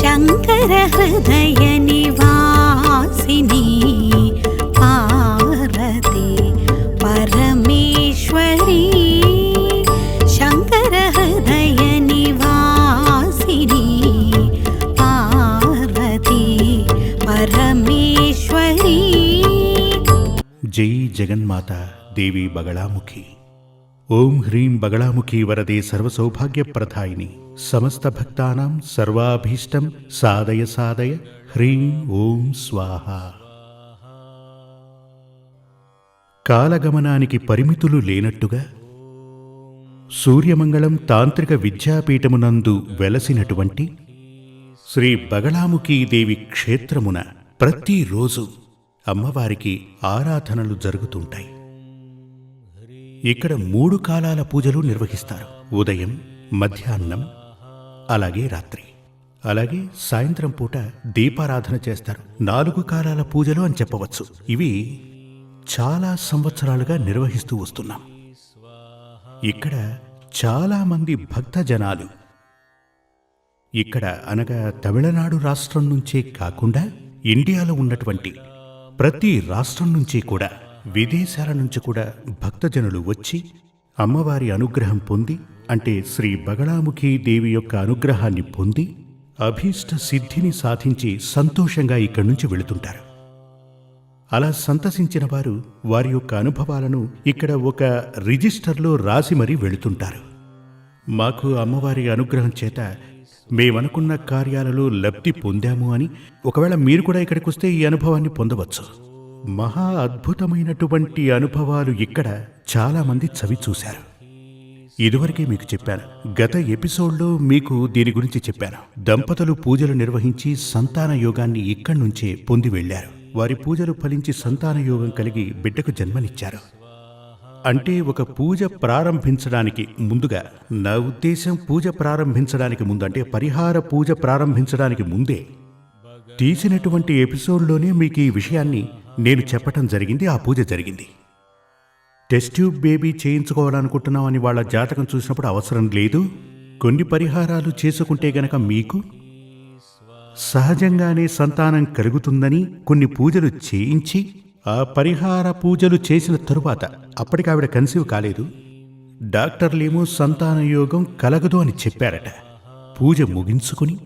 शंकर हृदय निवासिनी पार्वती परमेश्वरी शंकर हृदय निवासिनी पार्वती परमेश्वरी। जय जगन्माता देवी बगलामुखी। ओं ह्रीं बगलामुखी वरदे सर्वसौभाग्यप्रदायिनी समस्त भक्तानां सर्वाभीष्टं साधय साधय ह्रीं ओं स्वाहा। కాలగమనానికి పరిమితులు లేనట్టుగా సూర్యమంగళం తాంత్రిక విద్యాపీఠమునందు వెలసినటువంటి శ్రీ బగళాముఖీదేవి క్షేత్రమున ప్రతిరోజు అమ్మవారికి ఆరాధనలు జరుగుతుంటాయి. ఇక్కడ 3 కాలాల పూజలు నిర్వహిస్తారు. ఉదయం, మధ్యాహ్నం, అలాగే రాత్రి, అలాగే సాయంత్రం పూట దీపారాధన చేస్తారు. 4 కాలాల పూజలు అని చెప్పవచ్చు. ఇవి చాలా సంవత్సరాలుగా నిర్వహిస్తూ వస్తున్నాం. ఇక్కడ చాలామంది భక్తజనాలు ఇక్కడ అనగా తమిళనాడు రాష్ట్రం నుంచే కాకుండా ఇండియాలో ఉన్నటువంటి ప్రతి రాష్ట్రం నుంచి కూడా, విదేశాల నుంచి కూడా భక్తజనులు వచ్చి అమ్మవారి అనుగ్రహం పొంది, అంటే శ్రీ బగళాముఖీ దేవి యొక్క అనుగ్రహాన్ని పొంది అభీష్ట సిద్ధిని సాధించి సంతోషంగా ఇక్కడి నుంచి వెళుతుంటారు. అలా సంతసించిన వారు వారి యొక్క అనుభవాలను ఇక్కడ ఒక రిజిస్టర్లో రాసి మరీ వెళుతుంటారు. మాకు అమ్మవారి అనుగ్రహం చేత మేమనుకున్న కార్యాలలో లబ్ధి పొందాము అని. ఒకవేళ మీరు కూడా ఇక్కడికి వస్తే ఈ అనుభవాన్ని పొందవచ్చు. మహా అద్భుతమైనటువంటి అనుభవాలు ఇక్కడ చాలామంది చవి చూశారు. ఇదివరకే మీకు చెప్పాను, గత ఎపిసోడ్లో మీకు దీని గురించి చెప్పాను. దంపతులు పూజలు నిర్వహించి సంతాన యోగాన్ని ఇక్కడి నుంచే పొంది వెళ్లారు. వారి పూజలు ఫలించి సంతాన యోగం కలిగి బిడ్డకు జన్మనిచ్చారు. అంటే ఒక పూజ ప్రారంభించడానికి ముందుగా, నా ఉద్దేశం పూజ ప్రారంభించడానికి ముందు అంటే పరిహార పూజ ప్రారంభించడానికి ముందే తీసినటువంటి ఎపిసోడ్లోనే మీకు ఈ విషయాన్ని నేను చెప్పటం జరిగింది. ఆ పూజ జరిగింది. టెస్ట్ ట్యూబ్ బేబీ చేయించుకోవాలనుకుంటున్నామని వాళ్ళ జాతకం చూసినప్పుడు అవసరం లేదు, కొన్ని పరిహారాలు చేసుకుంటే గనక మీకు సహజంగానే సంతానం కలుగుతుందని కొన్ని పూజలు చేయించి, ఆ పరిహార పూజలు చేసిన తరువాత, అప్పటికి ఆవిడ కన్సీవ్ కాలేదు, డాక్టర్లేమో సంతాన యోగం కలగదు అని చెప్పారట. పూజ ముగించుకుని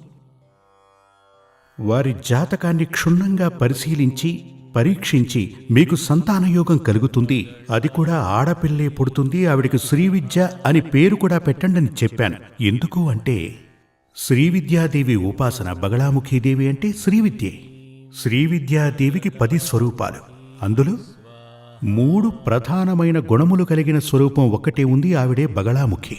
వారి జాతకాన్ని క్షుణ్ణంగా పరిశీలించి పరీక్షించి మీకు సంతానయోగం కలుగుతుంది, అది కూడా ఆడపిల్లే పుడుతుంది, ఆవిడికి శ్రీవిద్య అని పేరు కూడా పెట్టండి అని చెప్పాను. ఎందుకు అంటే శ్రీవిద్యాదేవి ఉపాసన. బగళాముఖీదేవి అంటే శ్రీవిద్యే. శ్రీవిద్యాదేవికి 10 స్వరూపాలు. అందులో 3 ప్రధానమైన గుణములు కలిగిన స్వరూపం ఒక్కటే ఉంది, ఆవిడే బగళాముఖి.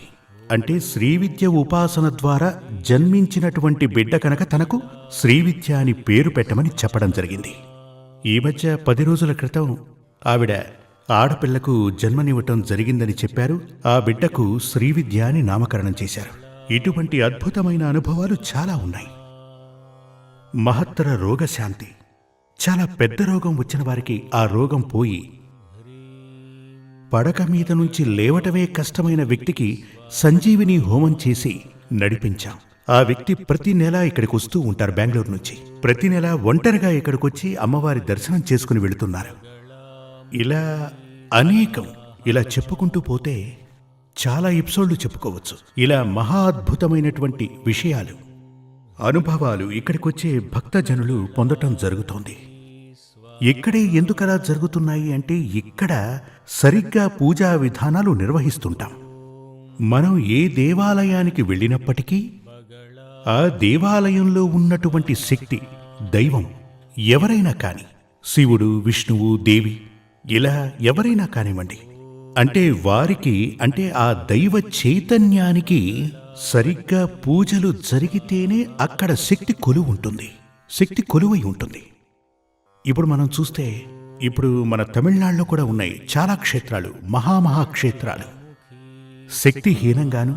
అంటే శ్రీవిద్య ఉపాసన ద్వారా జన్మించినటువంటి బిడ్డ కనుక తనకు శ్రీవిద్య అని పేరు పెట్టమని చెప్పడం జరిగింది. ఈ మధ్య 10 రోజుల క్రితం ఆవిడ ఆడపిల్లకు జన్మనివ్వటం జరిగిందని చెప్పారు. ఆ బిడ్డకు శ్రీవిద్య అని నామకరణం చేశారు. ఇటువంటి అద్భుతమైన అనుభవాలు చాలా ఉన్నాయి. మహత్తర రోగశాంతి. చాలా పెద్ద రోగం వచ్చిన వారికి ఆ రోగం పోయి పడక మీద నుంచి లేవటమే కష్టమైన వ్యక్తికి సంజీవిని హోమం చేసి నడిపించాం. ఆ వ్యక్తి ప్రతి నెల ఇక్కడికి వస్తూ ఉంటారు. బెంగళూరు నుంచి ప్రతి నెల ఒంటరిగా ఇక్కడికొచ్చి అమ్మవారి దర్శనం చేసుకుని వెళుతున్నారు. ఇలా అనేకం, ఇలా చెప్పుకుంటూ పోతే చాలా ఎపిసోడ్లు చెప్పుకోవచ్చు. ఇలా మహా అద్భుతమైనటువంటి విషయాలు, అనుభవాలు ఇక్కడికొచ్చే భక్తజనులు పొందటం జరుగుతోంది. ఇక్కడే ఎందుకలా జరుగుతున్నాయి అంటే ఇక్కడ సరిగ్గా పూజా విధానాలు నిర్వహిస్తుంటాం. మనం ఏ దేవాలయానికి వెళ్ళినప్పటికీ ఆ దేవాలయంలో ఉన్నటువంటి శక్తి, దైవం ఎవరైనా కాని, శివుడు, విష్ణువు, దేవి, ఇలా ఎవరైనా కానివ్వండి, అంటే వారికి, అంటే ఆ దైవ చైతన్యానికి సరిగ్గా పూజలు జరిగితేనే అక్కడ శక్తి కొలువు ఉంటుంది, శక్తి కొలువై ఉంటుంది. ఇప్పుడు మనం చూస్తే, ఇప్పుడు మన తమిళనాడులో కూడా ఉన్నాయి చాలా క్షేత్రాలు, మహామహాక్షేత్రాలు శక్తిహీనంగాను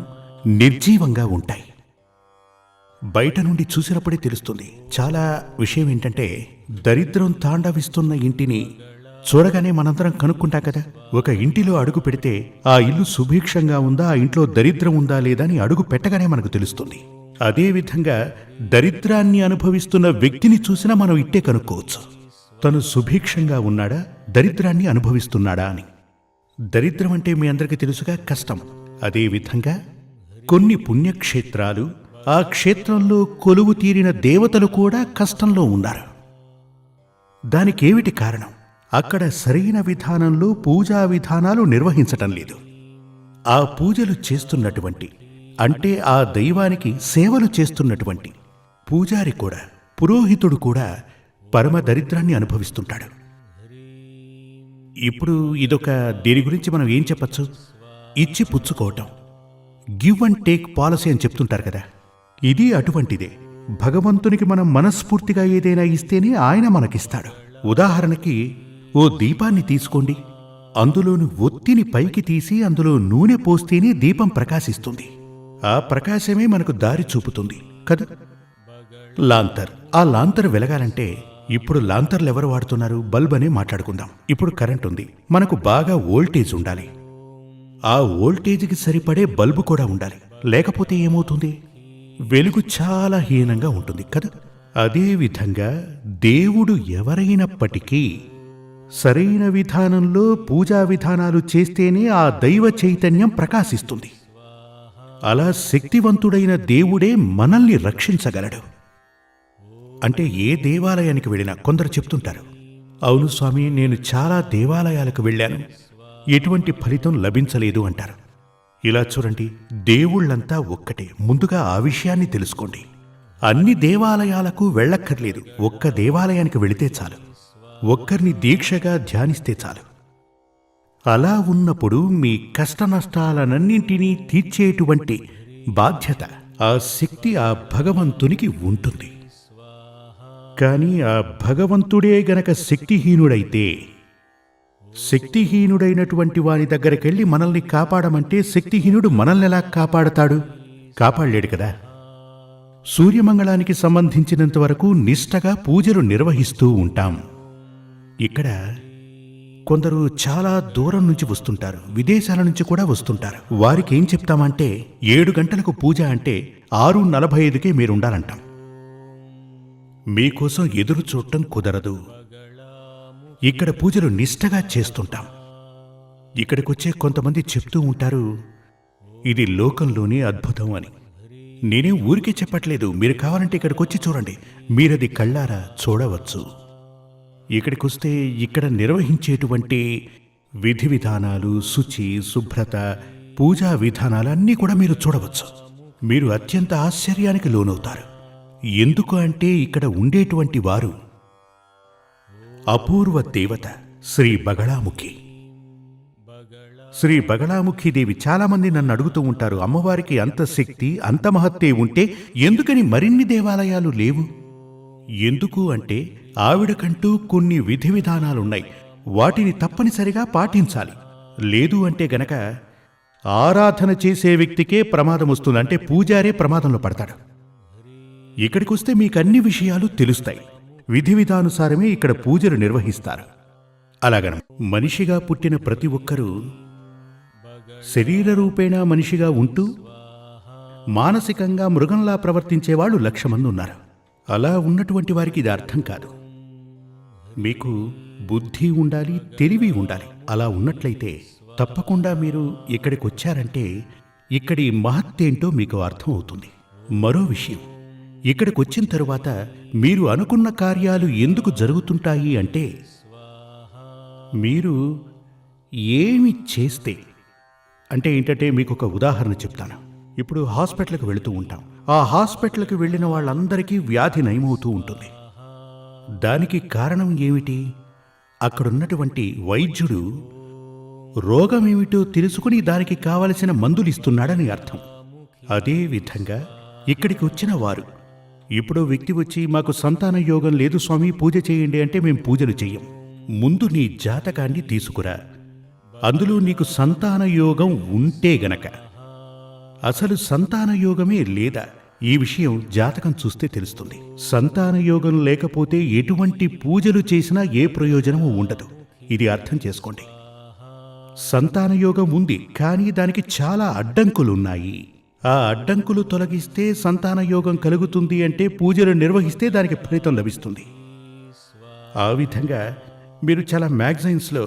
నిర్జీవంగా ఉంటాయి. బయట నుండి చూసినప్పుడే తెలుస్తుంది. చాలా విషయం ఏంటంటే, దరిద్రం తాండవిస్తున్న ఇంటిని చూడగానే మనందరం కనుక్కుంటాం కదా. ఒక ఇంటిలో అడుగు పెడితే ఆ ఇల్లు సుభిక్షంగా ఉందా, ఆ ఇంట్లో దరిద్రం ఉందా లేదా అని అడుగు పెట్టగానే మనకు తెలుస్తుంది. అదేవిధంగా దరిద్రాన్ని అనుభవిస్తున్న వ్యక్తిని చూసినా మనం ఇట్టే కనుక్కోవచ్చు. తను సుభిక్షంగా ఉన్నాడా, దరిద్రాన్ని అనుభవిస్తున్నాడా అని. దరిద్రం అంటే మీ అందరికీ తెలుసుగా, కష్టం. అదేవిధంగా కొన్ని పుణ్యక్షేత్రాలు, ఆ క్షేత్రంలో కొలువు తీరిన దేవతలు కూడా కష్టంలో ఉన్నారు. దానికేమిటి కారణం? అక్కడ సరైన విధానంలో పూజా విధానాలు నిర్వహించటం లేదు. ఆ పూజలు చేస్తున్నటువంటి, అంటే ఆ దైవానికి సేవలు చేస్తున్నటువంటి పూజారి కూడా, పురోహితుడు కూడా పరమ దరిద్రాన్ని అనుభవిస్తుంటాడు. ఇప్పుడు దీని గురించి మనం ఏం చెప్పచ్చు? ఇచ్చి పుచ్చుకోవటం, గివ్ అండ్ టేక్ పాలసీ అని చెప్తుంటారు కదా. ఇది అటువంటిదే. భగవంతునికి మనం మనస్ఫూర్తిగా ఏదైనా ఇస్తేనే ఆయన మనకిస్తాడు. ఉదాహరణకి ఓ దీపాన్ని తీసుకోండి. అందులోని ఒత్తిని పైకి తీసి అందులో నూనె పోస్తేనే దీపం ప్రకాశిస్తుంది. ఆ ప్రకాశమే మనకు దారి చూపుతుంది కదా. లాంతర్, ఆ లాంతర్ వెలగాలంటే ఇప్పుడు లాంతర్లు ఎవరు వాడుతున్నారు? బల్బ్ అనే మాట్లాడుకుందాం. ఇప్పుడు కరెంట్ ఉంది, మనకు బాగా వోల్టేజ్ ఉండాలి. ఆ వోల్టేజ్కి సరిపడే బల్బు కూడా ఉండాలి. లేకపోతే ఏమవుతుంది? వెలుగు చాలా హీనంగా ఉంటుంది కదా. అదేవిధంగా దేవుడు ఎవరైనప్పటికీ సరైన విధానంలో పూజా విధానాలు చేస్తేనే ఆ దైవ చైతన్యం ప్రకాశిస్తుంది. అలా శక్తివంతుడైన దేవుడే మనల్ని రక్షించగలడు. అంటే ఏ దేవాలయానికి వెళ్ళినా కొందరు చెప్తుంటారు, అవును స్వామి, నేను చాలా దేవాలయాలకు వెళ్ళాను, ఎటువంటి ఫలితం లభించలేదు అంటారు. ఇలా చూడండి, దేవుళ్ళంతా ఒక్కటే. ముందుగా ఆ విషయాన్ని తెలుసుకోండి. అన్ని దేవాలయాలకు వెళ్ళక్కర్లేదు, ఒక్క దేవాలయానికి వెళితే చాలు, ఒక్కరిని దీక్షగా ధ్యానిస్తే చాలు. అలా ఉన్నప్పుడు మీ కష్టనష్టాలనన్నింటినీ తీర్చేటువంటి బాధ్యత, ఆ శక్తి ఆ భగవంతునికి ఉంటుంది. కానీ ఆ భగవంతుడే గనక శక్తిహీనుడైతే, శక్తిహీనుడైనటువంటి వాని దగ్గరికెళ్ళి మనల్ని కాపాడమంటే శక్తిహీనుడు మనల్ని ఎలా కాపాడతాడు? కాపాడలేడు కదా. సూర్యమంగళానికి సంబంధించినంత వరకు నిష్టగా పూజలు నిర్వహిస్తూ ఉంటాం. ఇక్కడ కొందరు చాలా దూరం నుంచి వస్తుంటారు, విదేశాల నుంచి కూడా వస్తుంటారు. వారికి ఏం చెప్తామంటే 7 గంటలకు పూజ అంటే 6:45కే మీరుండాలంటాం. మీకోసం ఎదురు చూడటం కుదరదు. ఇక్కడ పూజలు నిష్టగా చేస్తుంటాం. ఇక్కడికొచ్చే కొంతమంది చెప్తూ ఉంటారు, ఇది లోకంలోనే అద్భుతం అని. నేనే ఊరికే చెప్పట్లేదు, మీరు కావాలంటే ఇక్కడికొచ్చి చూడండి, మీరది కళ్ళారా చూడవచ్చు. ఇక్కడికొస్తే ఇక్కడ నిర్వహించేటువంటి విధి విధానాలు, శుచి, శుభ్రత, పూజా విధానాలు అన్నీ కూడా మీరు చూడవచ్చు. మీరు అత్యంత ఆశ్చర్యానికి లోనవుతారు. ఎందుకు అంటే ఇక్కడ ఉండేటువంటి వారు అపూర్వ దేవత శ్రీ బగళాముఖి. శ్రీ బగళాముఖి దేవి. చాలామంది నన్ను అడుగుతూ ఉంటారు, అమ్మవారికి అంత శక్తి, అంత మహత్తే ఉంటే ఎందుకని మరిన్ని దేవాలయాలు లేవు? ఎందుకు అంటే ఆవిడకంటూ కొన్ని విధి విధానాలున్నాయి, వాటిని తప్పనిసరిగా పాటించాలి. లేదు అంటే గనక ఆరాధన చేసే వ్యక్తికే ప్రమాదం వస్తుంది, అంటే పూజారే ప్రమాదంలో పడతాడు. ఇక్కడికొస్తే మీకు అన్ని విషయాలు తెలుస్తాయి. విధి విధానుసారమే ఇక్కడ పూజలు నిర్వహిస్తారు. అలాగన మనిషిగా పుట్టిన ప్రతి ఒక్కరూ శరీర రూపేణా మనిషిగా ఉంటూ మానసికంగా మృగంలా ప్రవర్తించేవాళ్ళు 1,00,000 మంది ఉన్నారు. అలా ఉన్నటువంటి వారికి ఇది అర్థం కాదు. మీకు బుద్ధి ఉండాలి, తెలివి ఉండాలి. అలా ఉన్నట్లయితే తప్పకుండా మీరు ఇక్కడికి వచ్చారంటే ఇక్కడి మహత్తేంటో మీకు అర్థం అవుతుంది. మరో విషయం, ఇక్కడికి వచ్చిన తరువాత మీరు అనుకున్న కార్యాలు ఎందుకు జరుగుతుంటాయి అంటే, మీరు ఏమి చేస్తే, అంటే ఏంటంటే మీకు ఒక ఉదాహరణ చెప్తాను. ఇప్పుడు హాస్పిటల్కి వెళుతూ ఉంటాం. ఆ హాస్పిటల్కి వెళ్ళిన వాళ్ళందరికీ వ్యాధి నయమవుతూ ఉంటుంది. దానికి కారణం ఏమిటి? అక్కడున్నటువంటి వైద్యుడు రోగమేమిటో తెలుసుకుని దానికి కావలసిన మందులు ఇస్తున్నాడని అర్థం. అదేవిధంగా ఇక్కడికి వచ్చిన వారు, ఇప్పుడు వ్యక్తి వచ్చి మాకు సంతాన యోగం లేదు స్వామి, పూజ చేయండి అంటే మేము పూజలు చెయ్యం. ముందు నీ జాతకాన్ని తీసుకురా, అందులో నీకు సంతాన యోగం ఉంటే గనక, అసలు సంతాన యోగమే లేదా ఈ విషయం జాతకం చూస్తే తెలుస్తుంది. సంతాన యోగం లేకపోతే ఎటువంటి పూజలు చేసినా ఏ ప్రయోజనము ఉండదు. ఇది అర్థం చేసుకోండి. సంతాన యోగం ఉంది, కానీ దానికి చాలా అడ్డంకులున్నాయి. ఆ అడ్డంకులు తొలగిస్తే సంతాన యోగం కలుగుతుంది అంటే పూజలు నిర్వహిస్తే దానికి ఫలితం లభిస్తుంది. ఆ విధంగా మీరు చాలా మ్యాగజైన్స్లో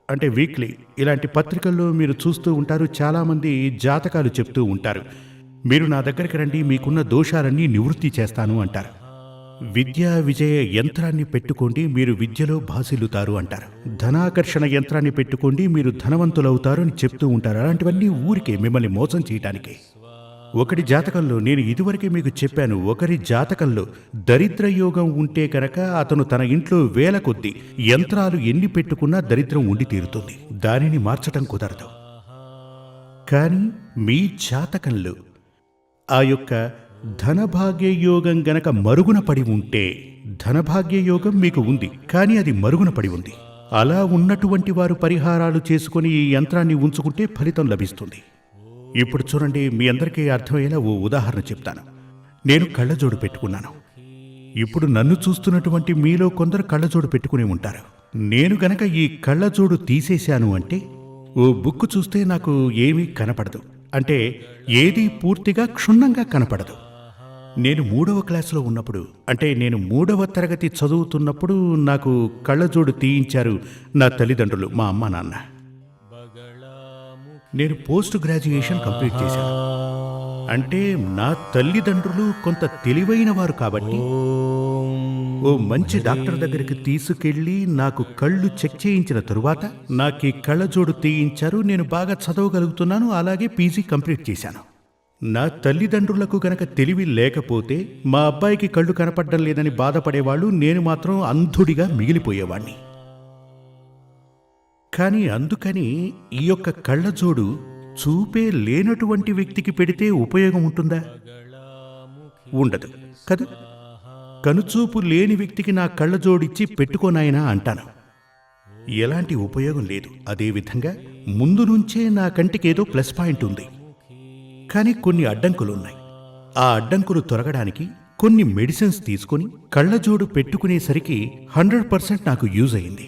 అంటే వీక్లీ ఇలాంటి పత్రికల్లో మీరు చూస్తూ ఉంటారు. చాలామంది జాతకాలు చెప్తూ ఉంటారు. మీరు నా దగ్గరికి రండి, మీకున్న దోషాలన్నీ నివృత్తి చేస్తాను అంటారు. విద్యా విజయ యంత్రాన్ని పెట్టుకోండి, మీరు విద్యలో భాసిల్లుతారు అంటారు. ధనాకర్షణ యంత్రాన్ని పెట్టుకోండి, మీరు ధనవంతులవుతారు అని చెప్తూ ఉంటారు. అలాంటివన్నీ ఊరికే మిమ్మల్ని మోసం చేయటానికే. ఒకటి జాతకంలో నేను ఇదివరకే మీకు చెప్పాను, ఒకరి జాతకంలో దరిద్ర యోగం ఉంటే కనుక అతను తన ఇంట్లో వేల కొద్దీ యంత్రాలు ఎన్ని పెట్టుకున్నా దరిద్రం ఉండి తీరుతుంది. దానిని మార్చటం కుదరదు. కానీ మీ జాతకంలో ఆ యొక్క ధనభాగ్య యోగం గనక మరుగున పడి ఉంటే, ధనభాగ్య యోగం మీకు ఉంది కానీ అది మరుగున పడి ఉంది. అలా ఉన్నటువంటి వారు పరిహారాలు చేసుకుని ఈ యంత్రాన్ని ఉంచుకుంటే ఫలితం లభిస్తుంది. ఇప్పుడు చూడండి, మీ అందరికీ అర్థమయ్యేలా ఓ ఉదాహరణ చెప్తాను. నేను కళ్ళజోడు పెట్టుకున్నాను. ఇప్పుడు నన్ను చూస్తున్నటువంటి మీలో కొందరు కళ్ళజోడు పెట్టుకుని ఉంటారు. నేను గనక ఈ కళ్ళజోడు తీసేశాను అంటే ఓ బుక్ చూస్తే నాకు ఏమీ కనపడదు. అంటే ఏదీ పూర్తిగా క్షుణ్ణంగా కనపడదు. నేను 3వ క్లాసులో ఉన్నప్పుడు, అంటే నేను 3వ తరగతి చదువుతున్నప్పుడు నాకు కళ్ళజోడు తీయించారు నా తల్లిదండ్రులు, మా అమ్మ నాన్న. నేను పోస్ట్ గ్రాడ్యుయేషన్ కంప్లీట్ చేశాను. అంటే నా తల్లిదండ్రులు కొంత తెలివైన వారు కాబట్టి ఓ మంచి డాక్టర్ దగ్గరికి తీసుకెళ్లి నాకు కళ్ళు చెక్ చేయించిన తరువాత నాకు ఈ కళ్ళజోడు తీయించారు. నేను బాగా చదవగలుగుతున్నాను, అలాగే పీజీ కంప్లీట్ చేశాను. నా తల్లిదండ్రులకు గనక తెలివి లేకపోతే మా అబ్బాయికి కళ్ళు కనపడడం లేదని బాధపడేవాళ్ళు, నేను మాత్రం అంధుడిగా మిగిలిపోయేవాణ్ణి. కానీ అందుకని ఈ యొక్క కళ్ళజోడు చూపే లేనటువంటి వ్యక్తికి పెడితే ఉపయోగం ఉంటుందా? ఉండదు కదా. కనుచూపు లేని వ్యక్తికి నా కళ్ళజోడిచ్చి పెట్టుకోనాయనా అంటాను. ఎలాంటి ఉపయోగం లేదు. అదేవిధంగా ముందు నుంచే నా కంటికి ఏదో ప్లస్ పాయింట్ ఉంది, కానీ కొన్ని అడ్డంకులున్నాయి. ఆ అడ్డంకులు తొలగడానికి కొన్ని మెడిసిన్స్ తీసుకుని కళ్ళజోడు పెట్టుకునేసరికి 100% నాకు యూజ్ అయింది.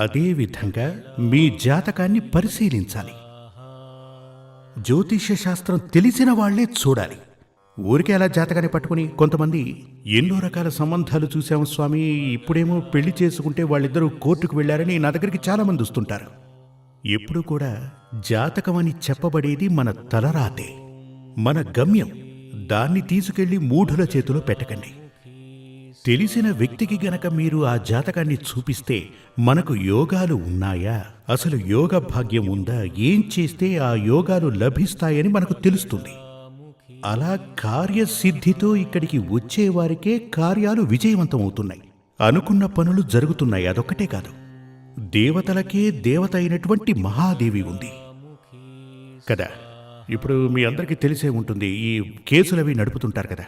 అదేవిధంగా మీ జాతకాన్ని పరిశీలించాలి. జ్యోతిష్య శాస్త్రం తెలిసిన వాళ్లే చూడాలి. ఊరికే అలా జాతకాన్ని పట్టుకుని కొంతమంది ఎన్నో రకాల సంబంధాలు చూశాము స్వామి, ఇప్పుడేమో పెళ్లి చేసుకుంటే వాళ్ళిద్దరూ కోర్టుకు వెళ్లారని నా దగ్గరికి చాలామంది వస్తుంటారు. ఎప్పుడు కూడా జాతకమని చెప్పబడేది మన తలరాతే, మన గమ్యం. దాన్ని తీసుకెళ్లి మూఢుల చేతిలో పెట్టకండి. తెలిసిన వ్యక్తికి గనక మీరు ఆ జాతకాన్ని చూపిస్తే మనకు యోగాలు ఉన్నాయా, అసలు యోగ భాగ్యం ఉందా, ఏం చేస్తే ఆ యోగాలు లభిస్తాయని మనకు తెలుస్తుంది. అలా కార్యసిద్ధితో ఇక్కడికి వచ్చేవారికే కార్యాలు విజయవంతం అవుతున్నాయి, అనుకున్న పనులు జరుగుతున్నాయి. అదొక్కటే కాదు, దేవతలకే దేవత అయినటువంటి మహాదేవి ఉంది కదా. ఇప్పుడు మీ అందరికీ తెలిసే ఉంటుంది, ఈ కేసులవి నడుపుతుంటారు కదా.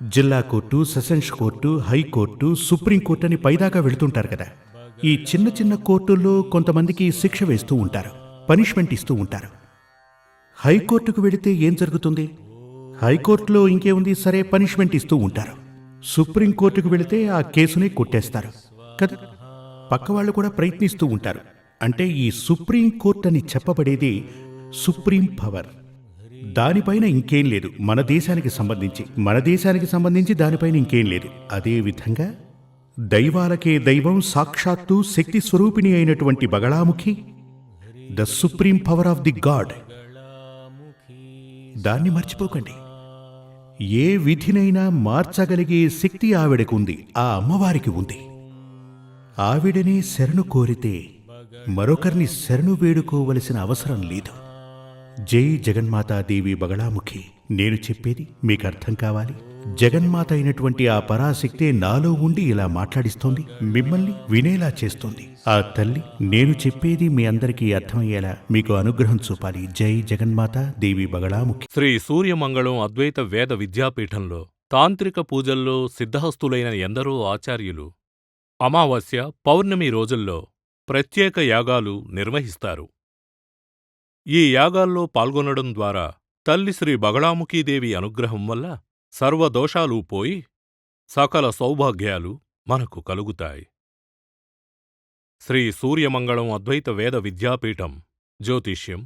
జిల్లా court, sessions court, high court, supreme court అని పైదాకా వెళుతుంటారు కదా. ఈ చిన్న చిన్న కోర్టుల్లో కొంతమందికి శిక్ష వేస్తూ ఉంటారు, పనిష్మెంట్ ఇస్తూ ఉంటారు. హైకోర్టుకు వెళితే ఏం జరుగుతుంది? హైకోర్టులో ఇంకేముంది, సరే పనిష్మెంట్ ఇస్తూ ఉంటారు. సుప్రీంకోర్టుకు వెళితే ఆ కేసుని కొట్టేస్తారు కదా. పక్కవాళ్ళు కూడా ప్రయత్నిస్తూ ఉంటారు. అంటే ఈ సుప్రీంకోర్టు అని చెప్పబడేది సుప్రీం పవర్. దానిపైన ఇంకేం లేదు. మన దేశానికి సంబంధించి దానిపైన ఇంకేం లేదు. అదేవిధంగా దైవాలకే దైవం, సాక్షాత్తు శక్తి స్వరూపిణి అయినటువంటి Bagalamukhi, the supreme power of the God. దాన్ని మర్చిపోకండి. ఏ విధినైనా మార్చగలిగే శక్తి ఆవిడకు ఉంది, ఆ అమ్మవారికి ఉంది. ఆవిడనే శరణు కోరితే మరొకరిని శరణు వేడుకోవలసిన అవసరం లేదు. జై జగన్మాతాదేవి బగళాముఖి. నేను చెప్పేది మీకు అర్థం కావాలి. జగన్మాత అయినటువంటి ఆ పరాశక్తే నాలో ఉండి ఇలా మాట్లాడిస్తోంది, మిమ్మల్ని వినేలా చేస్తోంది. ఆ తల్లి నేను చెప్పేది మీ అందరికీ అర్థమయ్యేలా మీకు అనుగ్రహం చూపాలి. జై జగన్మాత దేవి బగళాముఖి. శ్రీ సూర్యమంగళం అద్వైత వేద విద్యాపీఠంలో తాంత్రిక పూజల్లో సిద్ధహస్తులైన ఎందరో ఆచార్యులు అమావాస్య, పౌర్ణమి రోజుల్లో ప్రత్యేక యాగాలు నిర్వహిస్తారు. ఈ యాగాల్లో పాల్గొనడం ద్వారా తల్లి శ్రీ బగళాముఖీదేవి అనుగ్రహం వల్ల సర్వదోషాలూ పోయి సకల సౌభాగ్యాలు మనకు కలుగుతాయి. శ్రీ సూర్యమంగళం అద్వైత వేద విద్యాపీఠం జ్యోతిష్యం,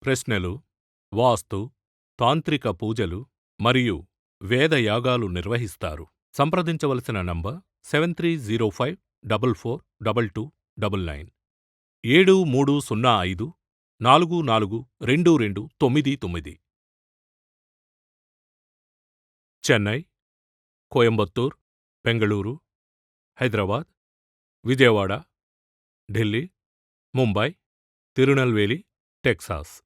ప్రశ్నలు, వాస్తు, తాంత్రిక పూజలు మరియు వేదయాగాలు నిర్వహిస్తారు. సంప్రదించవలసిన నంబర్ 7305442299 7305442299. చెన్నై, కోయంబత్తూర్, బెంగళూరు, హైదరాబాద్, విజయవాడ, ఢిల్లీ, ముంబై, తిరునల్వేలి, టెక్సాస్.